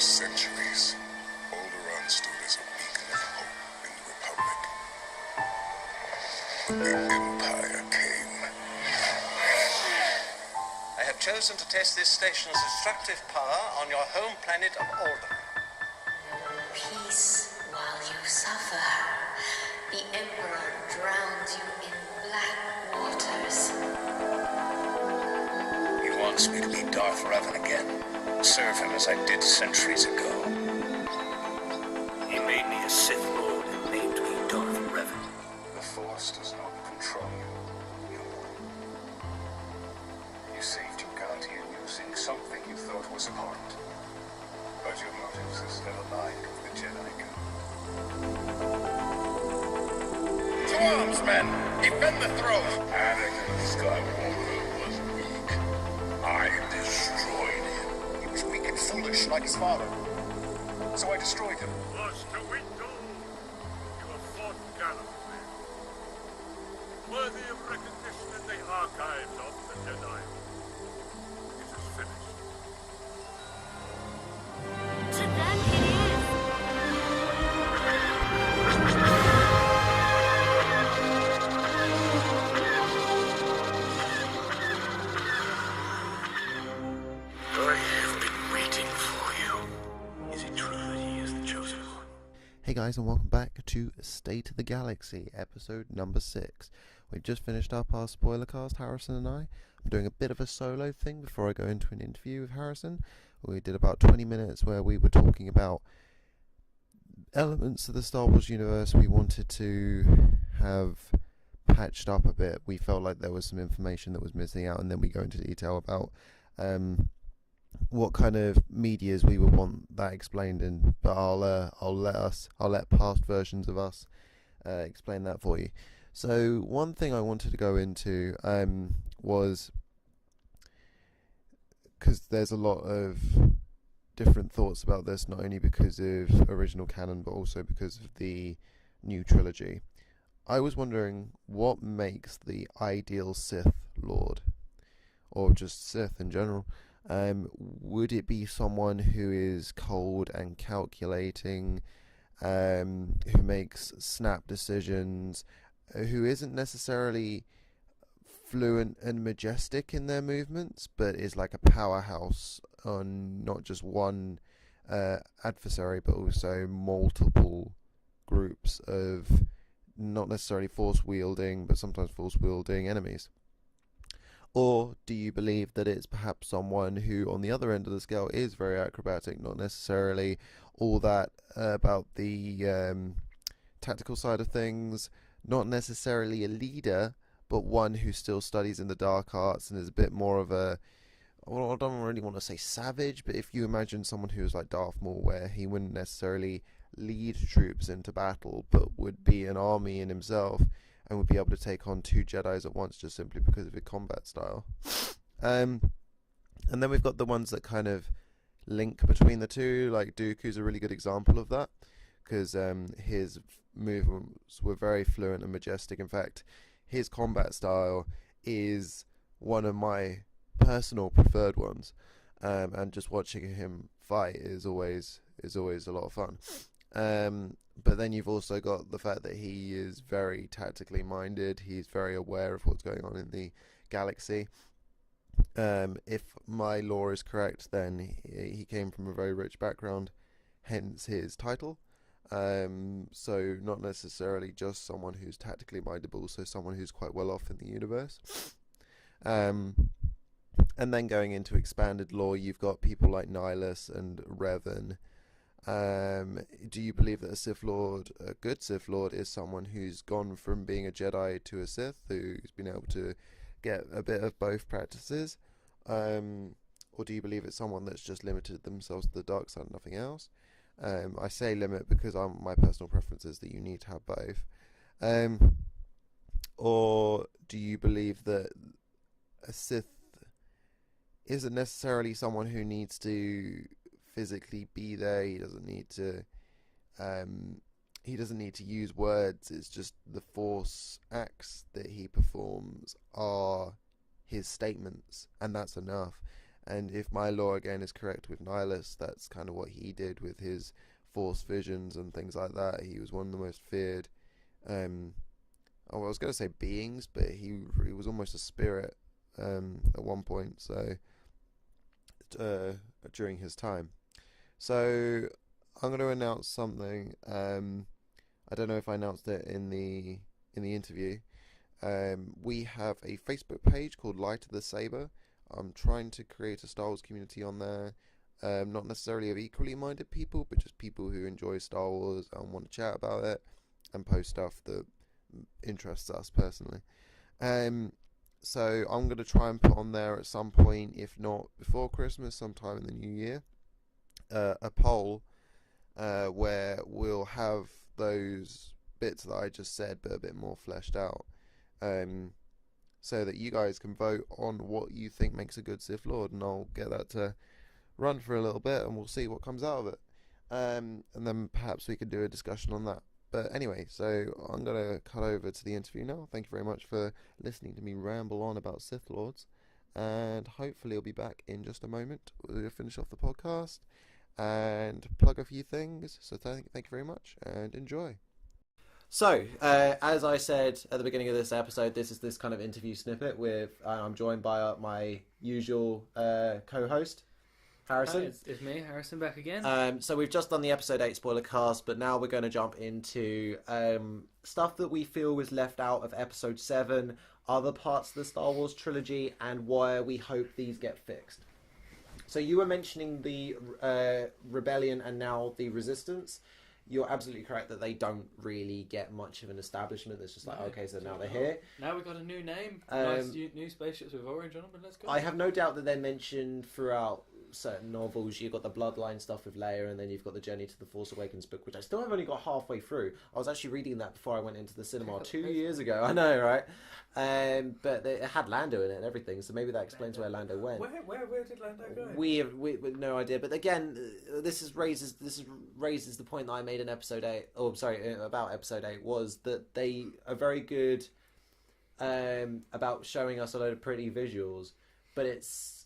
centuries, Alderaan stood as a beacon of hope in the Republic. But the Empire came. I have chosen to test this station's destructive power on your home planet of Alderaan. Peace while you suffer. The Emperor drowns you in black waters. He wants me to be Darth Revan again. Serve him as I did centuries ago. He made me a Sith Lord and named me Darth Revan. The Force does not control you. You saved Ugantian using something you thought was important. But your motives are still aligned with the Jedi Code. To arms, men! Defend the throne! Anakin Skywalker was weak. I destroyed him. He was weak and foolish like his father. So I destroyed him. Master Windu, you have fought gallantly. Worthy of recognition in the archives of the Jedi. It is finished. To them it is. I have been waiting for you. Is it true that he is the chosen one? Hey guys, and welcome back to State of the Galaxy, episode number 6. We've just finished up our spoiler cast, Harrison and I. I'm doing a bit of a solo thing before I go into an interview with Harrison. We did about 20 minutes where we were talking about elements of the Star Wars universe we wanted to have patched up a bit. We felt like there was some information that was missing out, and then we go into detail about what kind of medias we would want that explained in. But I'll let past versions of us explain that for you. So one thing I wanted to go into was, because there's a lot of different thoughts about this, not only because of original canon but also because of the new trilogy. I was wondering what makes the ideal Sith Lord, or just Sith in general. Would it be someone who is cold and calculating, who makes snap decisions, who isn't necessarily fluent and majestic in their movements, but is like a powerhouse on not just one adversary, but also multiple groups of not necessarily force-wielding, but sometimes force-wielding enemies? Or do you believe that it's perhaps someone who, on the other end of the scale, is very acrobatic, not necessarily all that about the tactical side of things, not necessarily a leader, but one who still studies in the dark arts and is a bit more of a, well, I don't really want to say savage, but if you imagine someone who's like Darth Maul, where he wouldn't necessarily lead troops into battle, but would be an army in himself, and would be able to take on 2 Jedis at once just simply because of his combat style. And then we've got the ones that kind of link between the two, like Dooku's a really good example of that, because his movements were very fluent and majestic. In fact, his combat style is one of my personal preferred ones, and just watching him fight is always a lot of fun. But then you've also got the fact that he is very tactically minded. He's very aware of what's going on in the galaxy. If my lore is correct, then he came from a very rich background, hence his title. So not necessarily just someone who's tactically minded, but also someone who's quite well off in the universe. And then going into expanded lore, you've got people like Nihilus and Revan. Do you believe that a good Sith Lord, is someone who's gone from being a Jedi to a Sith, who's been able to get a bit of both practices? Or do you believe it's someone that's just limited themselves to the dark side and nothing else? I say limit because my personal preference is that you need to have both. Or do you believe that a Sith isn't necessarily someone who needs to physically be there? He doesn't need to use words. It's just the Force acts that he performs are his statements, and that's enough. And if my lore again is correct with Nihilus, that's kind of what he did with his Force visions and things like that. He was one of the most feared. I was going to say beings, but he was almost a spirit at one point. So during his time, so I'm going to announce something. I don't know if I announced it in the interview. We have a Facebook page called Light of the Saber. I'm trying to create a Star Wars community on there. Not necessarily of equally minded people, but just people who enjoy Star Wars and want to chat about it and post stuff that interests us personally. So I'm going to try and put on there at some point, if not before Christmas, sometime in the new year, a poll where we'll have those bits that I just said, but a bit more fleshed out, so that you guys can vote on what you think makes a good Sith Lord, and I'll get that to run for a little bit, and we'll see what comes out of it, and then perhaps we could do a discussion on that. But anyway, so I'm going to cut over to the interview now. Thank you very much for listening to me ramble on about Sith Lords, and hopefully I'll be back in just a moment. We'll finish off the podcast and plug a few things. So thank you very much, and enjoy. So, as I said at the beginning of this episode, this is this kind of interview snippet with, I'm joined by my usual co-host, Harrison. Hi, it's me, Harrison, back again. So we've just done the episode 8 spoiler cast, but now we're going to jump into stuff that we feel was left out of episode 7, other parts of the Star Wars trilogy, and where we hope these get fixed. So you were mentioning the Rebellion and now the Resistance. You're absolutely correct that they don't really get much of an establishment. It's just like, okay, so now they're here. Now we've got a new name, nice new spaceships with orange on them, and let's go. I have no doubt that they're mentioned throughout certain novels. You've got the Bloodline stuff with Leia, and then you've got the Journey to the Force Awakens book, which I still have only got halfway through. I was actually reading that before I went into the cinema 2 years ago. I know, right? But it had Lando in it and everything, so maybe that explains where Lando went. Where did Lando go? We have no idea. But again, this raises the point that I made in episode 8. Oh, I'm sorry, about episode 8 was that they are very good about showing us a load of pretty visuals, but it's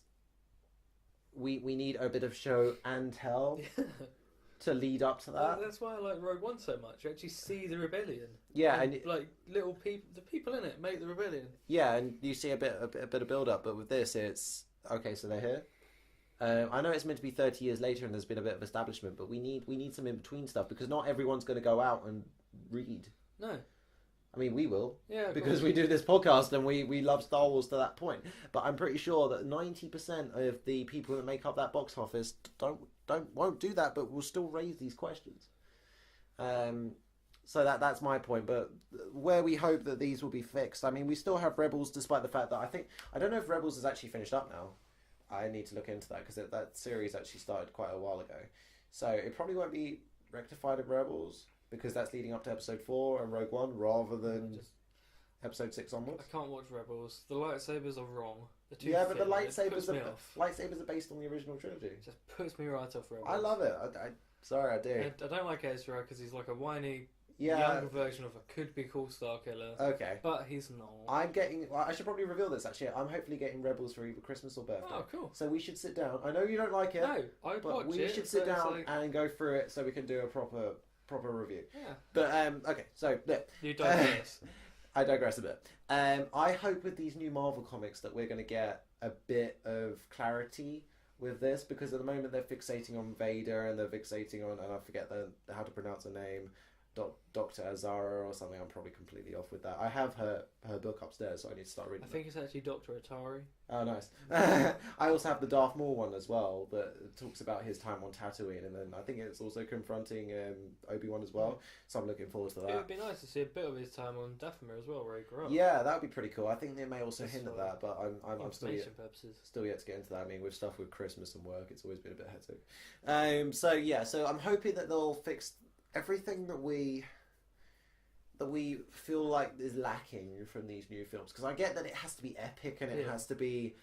we need a bit of show and tell to lead up to that. Well, that's why I like Rogue One so much. You actually see the rebellion. Yeah, and like little people, the people in it make the rebellion. Yeah, and you see a bit of build up, but with this, it's okay. So they're here. I know it's meant to be 30 years later, and there's been a bit of establishment, but we need some in between stuff because not everyone's going to go out and read. No. I mean, we will, yeah, because we do this podcast and we love Star Wars to that point. But I'm pretty sure that 90% of the people that make up that box office won't do that, but will still raise these questions. So that's my point. But where we hope that these will be fixed, I mean, we still have Rebels, despite the fact that I don't know if Rebels is actually finished up now. I need to look into that because that series actually started quite a while ago. So it probably won't be rectified at Rebels, because that's leading up to episode 4 and Rogue One rather than episode 6 onwards. I can't watch Rebels. The lightsabers are wrong. Yeah, but the lightsabers are based on the original trilogy. It just puts me right off Rebels. I love it. Sorry, I do. I don't like Ezra because he's like a whiny younger version of a could be cool Star Killer. Okay. But he's not. I should probably reveal this actually. I'm hopefully getting Rebels for either Christmas or birthday. Oh, cool. So we should sit down. I know you don't like it. No, I'd watch it. But we should sit down and go through it so we can do a proper review. Yeah. But okay, so you digress. I digress a bit. I hope with these new Marvel comics that we're going to get a bit of clarity with this, because at the moment they're fixating on Vader and they're fixating on, and I forget how to pronounce her name, Dr. Azara or something. I'm probably completely off with that. I have her book upstairs, so I need to start reading. I think it's actually Dr. Atari. Oh, nice. I also have the Darth Maul one as well that talks about his time on Tatooine, and then I think it's also confronting Obi-Wan as well. So I'm looking forward to that. It would be nice to see a bit of his time on Dathomir as well, where he grew up. Yeah, that would be pretty cool. I think they may also hint at that, but I'm still yet to get into that. I mean, with stuff with Christmas and work, it's always been a bit hectic. So I'm hoping that they'll fix everything that we feel like is lacking from these new films, because I get that it has to be epic and it has to be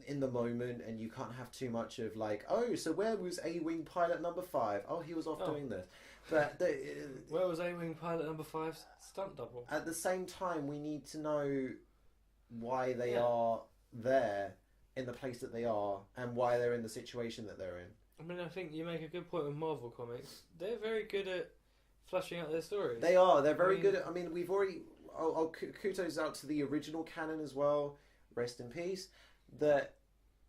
in the moment, and you can't have too much of like, oh, so where was A-Wing pilot number 5? Oh, he was off doing this. But where was A-Wing pilot number 5's stunt double? At the same time, we need to know why they are there in the place that they are and why they're in the situation that they're in. I mean, I think you make a good point with Marvel Comics. They're very good at fleshing out their stories. They are. They're very good at... I mean, we've already... kudos out to the original canon as well. Rest in peace. That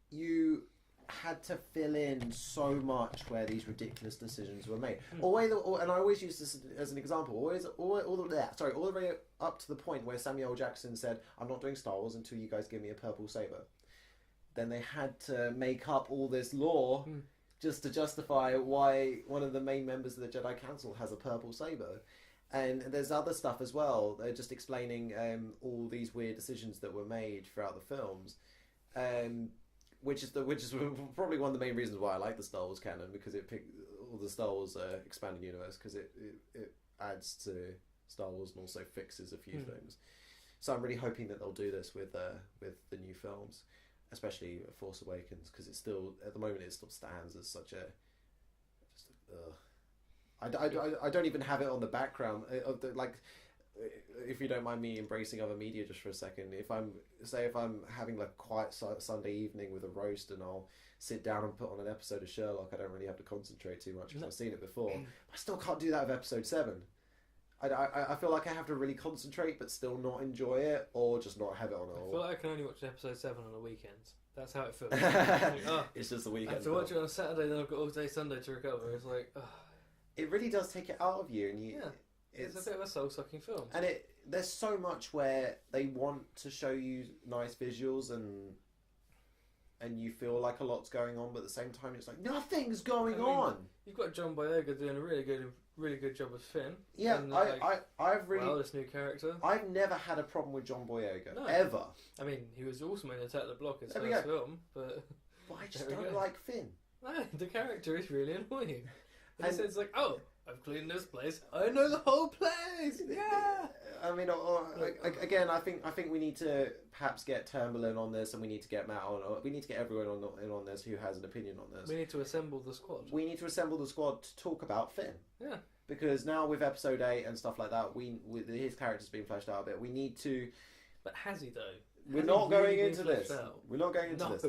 you had to fill in so much where these ridiculous decisions were made. And I always use this as an example. All the way up to the point where Samuel L. Jackson said, "I'm not doing Star Wars until you guys give me a purple saber." Then they had to make up all this lore just to justify why one of the main members of the Jedi Council has a purple saber. And there's other stuff as well. They're just explaining all these weird decisions that were made throughout the films. Which is probably one of the main reasons why I like the Star Wars canon, because it picked all the Star Wars expanded universe, because it adds to Star Wars and also fixes a few things. So I'm really hoping that they'll do this with the new films, especially Force Awakens, because it's still at the moment it still stands as such a I don't even have it on the background of the, like. If you don't mind me embracing other media just for a second, if I'm having like a quiet Sunday evening with a roast and I'll sit down and put on an episode of Sherlock, I don't really have to concentrate too much because I've seen it before. I still can't do that with episode 7. I feel like I have to really concentrate but still not enjoy it, or just not have it on at all. I feel like I can only watch episode 7 on the weekends. That's how it feels. It's just the weekend. I have to watch it on a Saturday, then I've got all day Sunday to recover. It's like, it really does take it out of you, and you. Yeah. It's a bit of a soul-sucking film. And there's so much where they want to show you nice visuals and you feel like a lot's going on, but at the same time it's like nothing's going on. You've got John Boyega doing a really good job as Finn. Yeah, and I've really this new character. I've never had a problem with John Boyega ever. I mean, he was awesome in Attack the Block, his first film, but I just don't like Finn. No, the character is really annoying. And it's like, I've cleaned this place. I know the whole place. Yeah. I mean, again, I think we need to perhaps get Turnbull in on this, and we need to get Matt on. We need to get everyone in on this who has an opinion on this. We need to assemble the squad. We need to assemble the squad to talk about Finn. Yeah. Because now with episode 8 and stuff like that, with his character's being fleshed out a bit. We need to. But has he though? We're not going into this. We're not going into this.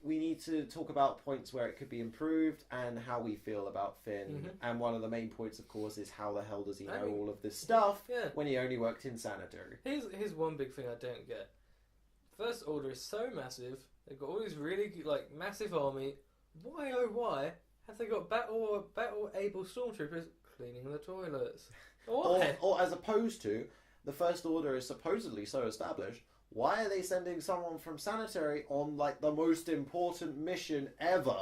We need to talk about points where it could be improved and how we feel about Finn. And one of the main points, of course, is how the hell does he know all of this stuff when he only worked in sanitary? Here's one big thing I don't get. First Order is so massive. They've got all these really massive army. Why have they got battle able stormtroopers cleaning the toilets? Why? Or as opposed to, the First Order is supposedly so established. Why are they sending someone from sanitary on like the most important mission ever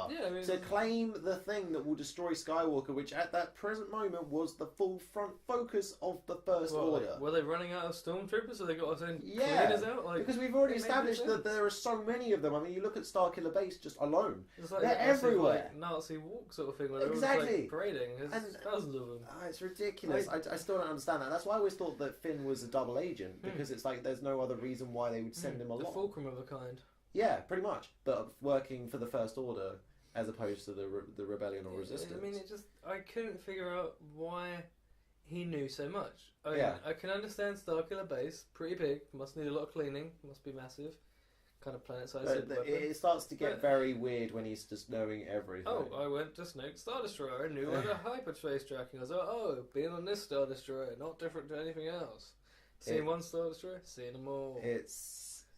to claim the thing that will destroy Skywalker, which at that present moment was the full front focus of the First Order? Were they running out of stormtroopers, so they got to send cleaners out? Because we've already established that there are so many of them. I mean, you look at Starkiller Base just alone; like they're everywhere. Like Nazi walk sort of thing, where they're all like parading. There's thousands of them. It's ridiculous. I still don't understand that. That's why I always thought that Finn was a double agent, because it's like there's no other reason why they would send him along. The fulcrum of a kind. Yeah, pretty much. But working for the First Order as opposed to the rebellion or resistance. I mean, I couldn't figure out why he knew so much. I can understand Starkiller Base, pretty big, must need a lot of cleaning, must be massive, kind of planet-sized. It starts to get very weird when he's just knowing everything. Oh, I went to Snoke Star Destroyer, I knew what a hyperspace tracking was. Being on this Star Destroyer, not different to anything else. Seeing one Star Destroyer, seeing them all.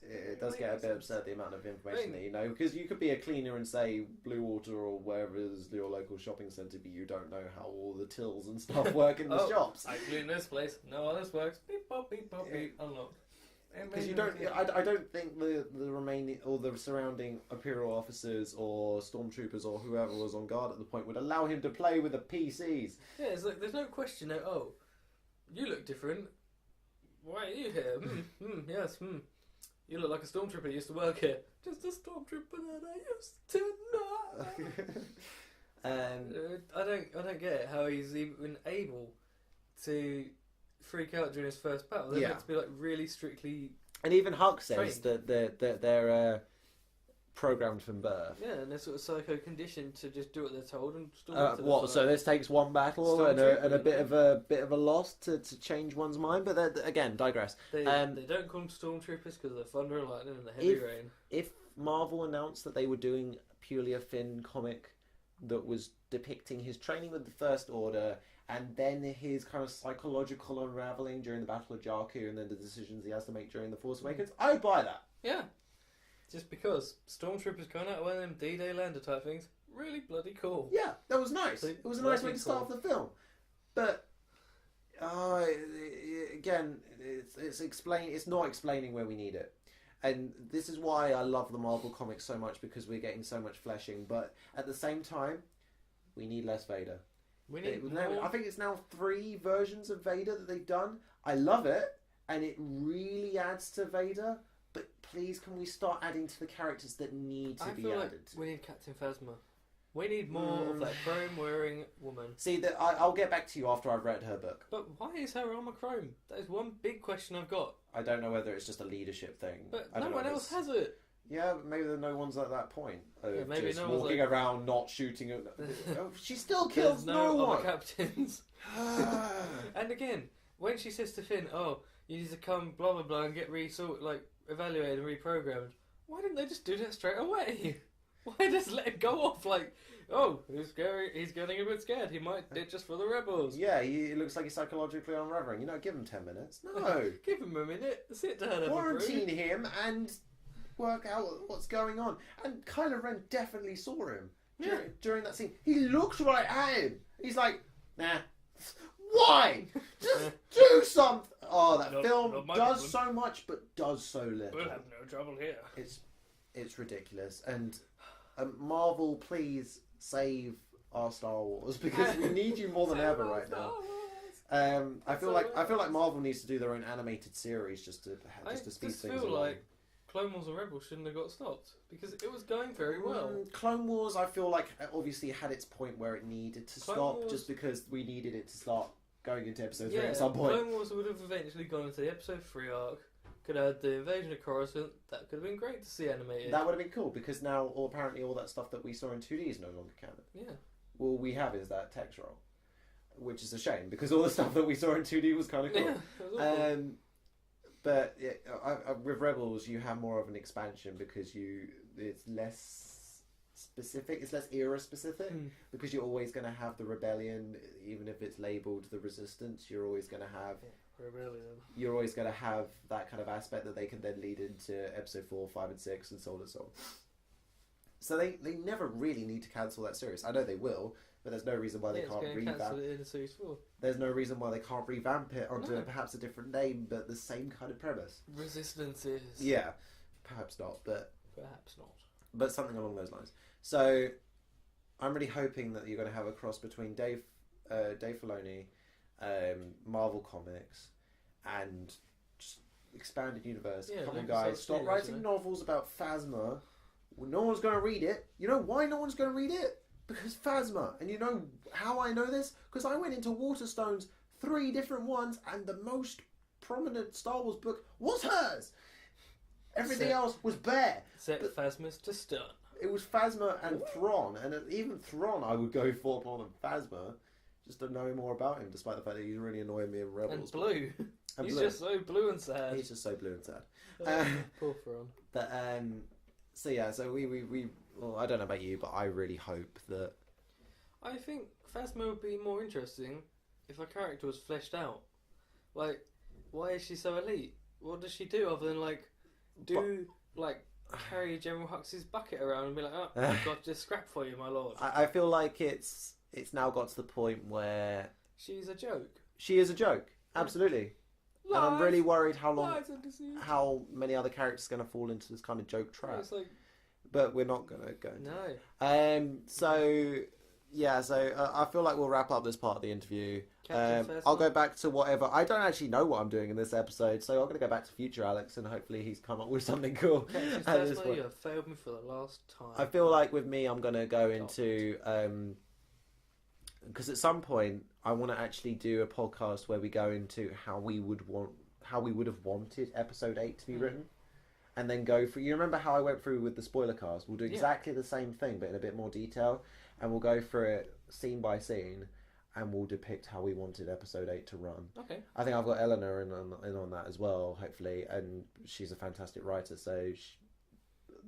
It does get a bit absurd, the amount of information that you know, because you could be a cleaner and say Blue Water or wherever is your local shopping centre, but you don't know how all the tills and stuff work in the shops. I clean this place. No, this works. Beep bop beep bop beep. Unlock. Because you don't. I don't think the remaining or the surrounding Imperial officers or stormtroopers or whoever was on guard at the point would allow him to play with the PCs. Yeah, it's like there's no question. You look different. Why are you here? Yes. You look like a stormtrooper who used to work here. Just a stormtrooper that I used to know. I don't get it, how he's even able to freak out during his first battle. They're meant to be like really strictly. And even Huck says that they're programmed from birth. Yeah, and they're sort of psycho conditioned to just do what they're told and storm What? So this takes one battle and a bit of a loss to change one's mind. But again, digress. They don't call them stormtroopers because they're thunder and lightning and the heavy rain. If Marvel announced that they were doing purely a Finn comic that was depicting his training with the First Order and then his kind of psychological unraveling during the Battle of Jakku and then the decisions he has to make during The Force Awakens, I would buy that. Yeah. Just because stormtroopers going out of one of them D-Day lander type things, really bloody cool. Yeah, that was nice. It was a nice way to start off the film. But again, it's not explaining where we need it. And this is why I love the Marvel comics so much, because we're getting so much fleshing. But at the same time, we need less Vader. We need more. I think it's now 3 versions of Vader that they've done. I love it, and it really adds to Vader. But please, can we start adding to the characters that need to be added? Like we need Captain Phasma. We need more of that chrome-wearing woman. See, I'll get back to you after I've read her book. But why is her armor chrome? That is one big question I've got. I don't know whether it's just a leadership thing. But no one else has it. Yeah, but maybe no one's at that point. Maybe just no one's walking around, not shooting. She still kills no one. Other captains. And again, when she says to Finn, "Oh, you need to come, blah blah blah, and get evaluated and reprogrammed," why didn't they just do that straight away? Why just let him go off like, "Oh, he's scary. He's getting a bit scared. He might ditch us for the rebels." Yeah, it looks like he's psychologically unraveling. Give him 10 minutes. No, give him a minute. Sit down. Quarantine him and work out what's going on. And Kylo Ren definitely saw him during that scene. He looked right at him. He's like, nah. Why? Just do something. Oh, that film does so much, but does so little. We'll have no trouble here. It's ridiculous. And Marvel, please save our Star Wars, because we need you more than ever right now. I feel like Marvel needs to do their own animated series just to speed things along. Like Clone Wars and Rebels shouldn't have got stopped because it was going very well. Clone Wars, I feel like, obviously had its point where it needed to stop, just because we needed it to start going into episode 3 at some point. Clone Wars would have eventually gone into the episode 3 arc. Could have had the invasion of Coruscant. That could have been great to see animated. That would have been cool, because now apparently all that stuff that we saw in 2D is no longer canon. Yeah. All we have is that text roll, which is a shame, because all the stuff that we saw in 2D was kind of cool. Yeah, but with Rebels, you have more of an expansion, because it's less specific, it's less era specific, because you're always going to have the rebellion, even if it's labelled the resistance. You're always going to have You're always going to have that kind of aspect that they can then lead into episode 4, 5, and 6, and so on and so on. So they never really need to cancel that series. I know they will, but there's no reason why they can't revamp it. Series 4. There's no reason why they can't revamp it onto perhaps a different name, but the same kind of premise. Resistances. Yeah, perhaps not, but something along those lines. So I'm really hoping that you're going to have a cross between Dave Filoni, Marvel Comics, and just expanded universe. Come on, guys, stop writing novels about Phasma. Well, no one's going to read it. You know why no one's going to read it? Because Phasma. And you know how I know this? Because I went into Waterstone's 3 different ones, and the most prominent Star Wars book was hers. Everything else was bare. Set Phasma's to stun. It was Phasma and Thrawn, and even Thrawn I would go for more than Phasma, just to know more about him, despite the fact that he's really annoying me in Rebels. And Blue. He's just so blue and sad. He's just so blue and sad. Poor Thrawn. But so we well, I don't know about you, but I really hope that. I think Phasma would be more interesting if her character was fleshed out. Like, why is she so elite? What does she do other than carry General Hux's bucket around and be like, "Oh, I've got this scrap for you, my lord." I feel like it's now got to the point where she's a joke. She is a joke, absolutely. And I'm really worried how many other characters are going to fall into this kind of joke trap. But we're not going to go. No. So I feel like we'll wrap up this part of the interview. I'll go back to whatever. I don't actually know what I'm doing in this episode, so I'm going to go back to future Alex, and hopefully he's come up with something cool. Phasma, you have failed me for the last time. I feel like with me, I'm going to go into because at some point I want to actually do a podcast where we go into how we would have wanted episode 8 to be written. and then go through. You remember how I went through with the spoiler cast? We'll do Yeah. exactly the same thing, but in a bit more detail, and we'll go through it scene by scene, and we'll depict how we wanted episode 8 to run. Okay. I think I've got Eleanor in on that as well, hopefully, and she's a fantastic writer, so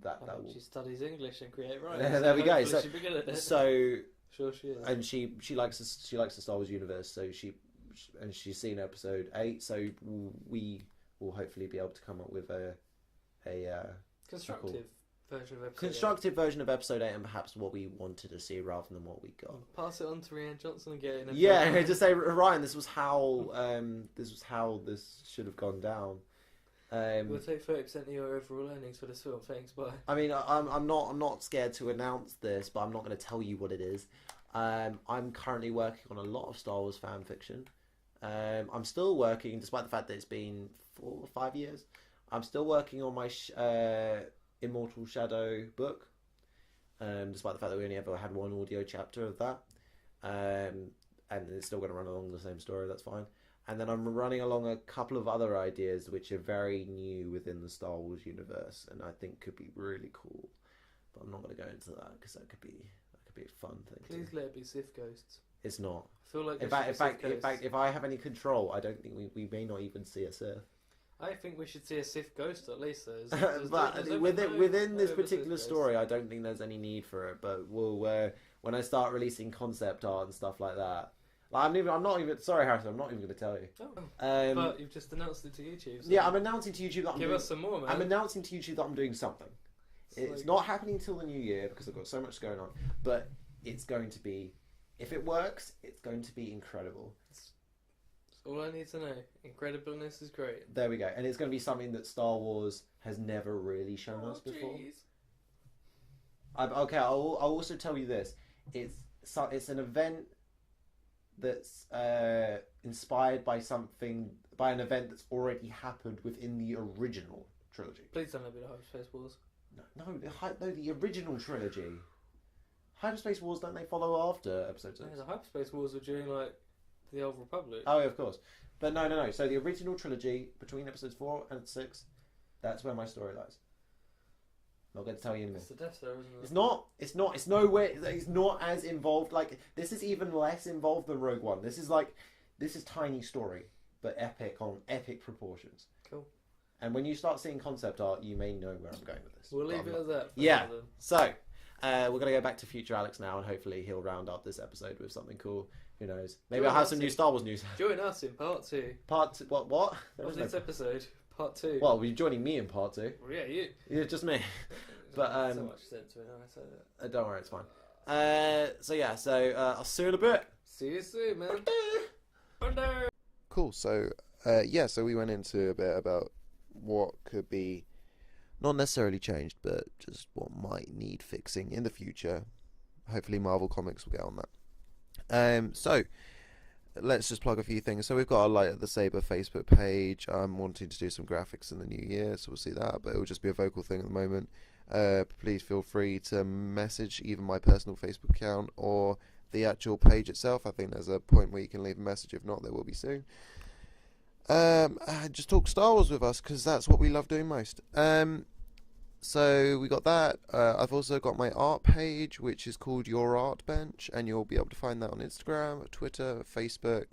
that will. She studies English and create writing. There we go. hopefully So, she'll be good at it. so Sure she is. and she likes the Star Wars universe, so she's seen episode 8, so we will hopefully be able to come up with a Constructive version of episode constructive version of episode 8, and perhaps what we wanted to see rather than what we got. 8. Pass it on to Rianne Johnson and get it in. Yeah, just say, Ryan, this was how this should have gone down. We'll take 30% of your overall earnings for this film. Thanks, bye. I mean, I'm not scared to announce this, but I'm not going to tell you what it is. I'm currently working on a lot of Star Wars fan fiction. I'm still working, despite the fact that it's been 4 or 5 years. I'm still working on my Immortal Shadow book, despite the fact that we only ever had one audio chapter of that. And it's still going to run along the same story. That's fine. And then I'm running along a couple of other ideas which are very new within the Star Wars universe, and I think could be really cool. But I'm not going to go into that because that could be a fun thing. Please let it be Sith ghosts. It's not. I feel like In fact, if I have any control, I don't think we may not even see a Sith. I think we should see a Sith ghost at least. But within this particular story, I don't think there's any need for it. But we'll when I start releasing concept art and stuff like that. Like, I'm not even sorry, Harrison. I'm not even going to tell you. Oh. But you've just announced it to YouTube. So yeah, I'm announcing to YouTube that give us some more, man. I'm announcing to YouTube that I'm doing something. It's not happening until the new year because I've got so much going on. But it's going to be, if it works, it's going to be incredible. That's all I need to know. Incredibleness is great. There we go. And it's going to be something that Star Wars has never really shown us before. Okay, I'll also tell you this. It's an event that's inspired by an event that's already happened within the original trilogy. Please don't let me the Hyperspace Wars. No, the original trilogy. Hyperspace Wars, don't they follow after episode 6? Yeah, the Hyperspace Wars were during like the Old Republic. Oh, yeah, of course. But no. So the original trilogy between episodes 4 and 6, that's where my story lies. Not going to tell you anymore. It's the Death Star, isn't it? It's not. It's nowhere. It's not as involved. Like, this is even less involved than Rogue One. This is tiny story, but epic proportions. Cool. And when you start seeing concept art, you may know where I'm going with this. We'll leave it as that. Yeah. So, we're going to go back to Future Alex now, and hopefully he'll round up this episode with something cool. Who knows? Maybe I'll have some new Star Wars news. Join us in part 2. Part 2, what? Of this episode. Part 2. Well, you're joining me in part 2. Well, yeah, you. Yeah, just me. But so much sense when I said it. Don't worry, it's fine. I'll see you in a bit. See you soon, man. Cool. So so we went into a bit about what could be not necessarily changed, but just what might need fixing in the future. Hopefully, Marvel Comics will get on that. So let's just plug a few things. So we've got our Light at the Saber Facebook page. I'm wanting to do some graphics in the new year, so we'll see that. But it will just be a vocal thing at the moment. Please feel free to message either my personal Facebook account or the actual page itself. I think there's a point where you can leave a message. If not, there will be soon. And just talk Star Wars with us, because that's what we love doing most. So we got that. I've also got my art page, which is called Your Art Bench, and you'll be able to find that on Instagram, Twitter, Facebook,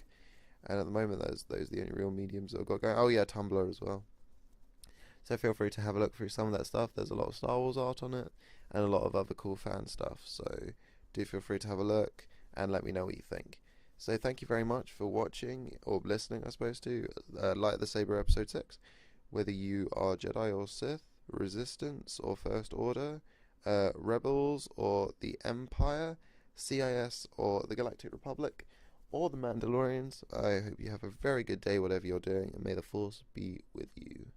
and at the moment those are the only real mediums that I've got going. Oh yeah, Tumblr as well. So feel free to have a look through some of that stuff. There's a lot of Star Wars art on it, and a lot of other cool fan stuff. So do feel free to have a look and let me know what you think. So thank you very much for watching, or listening I suppose, to Light the Saber episode 6. Whether you are Jedi or Sith, Resistance or First Order, Rebels or the Empire, CIS or the Galactic Republic, or the Mandalorians, I hope you have a very good day whatever you're doing, and may the Force be with you.